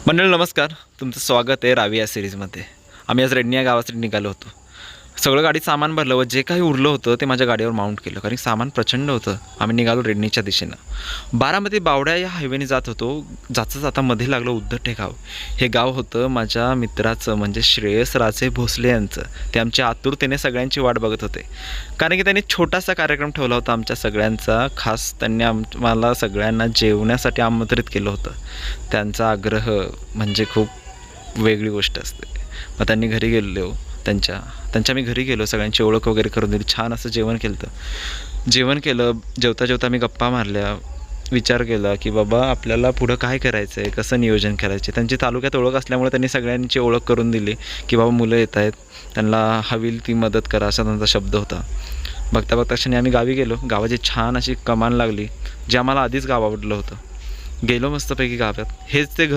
मंडळी नमस्कार, तुमचं स्वागत आहे रावी या सिरीजमध्ये. आम्ही आज रेडणी या गावासाठी निघालो होतो. सगळं गाडीत सामान भरलं व जे काही उरलं होतं ते माझ्या गाडीवर माउंट केलं, कारण सामान प्रचंड होतं. आम्ही निघालो रेडणीच्या दिशेनं. बारामती बावड्या या हायवेने जात होतो. जाता जाता मध्ये लागलं उद्धट हे गाव. हे गाव होतं माझ्या मित्राचं, म्हणजे श्रेयस राजे भोसले यांचं. ते आमच्या आतुरतेने सगळ्यांची वाट बघत होते, कारण की त्यांनी छोटासा कार्यक्रम ठेवला होता आमच्या सगळ्यांचा. खास त्यांनी आम्हाला सगळ्यांना जेवण्यासाठी आमंत्रित केलं होतं. त्यांचा आग्रह म्हणजे खूप वेगळी गोष्ट असते. मग त्यांनी घरी गेलो, त्यांच्या मी घरी गेलो, सगळ्यांची ओळख वगैरे करून दिली. छान असं जेवण केलं. जेवता जेवता मी गप्पा मारल्या, विचार केला की बाबा आपल्याला पुढं काय करायचं आहे, कसं नियोजन करायचे. त्यांची तालुक्यात ओळख असल्यामुळे त्यांनी सगळ्यांची ओळख करून दिली की बाबा मुलं येत आहेत, त्यांना हवी ती मदत करा, असा त्यांचा शब्द होता. बघता बघता क्षणी आम्ही गावी गेलो. गावाची छान अशी कमान लागली, जे आम्हाला आधीच गाव आवडलं होतं. गेलो मस्तपैकी गावात. हेच ते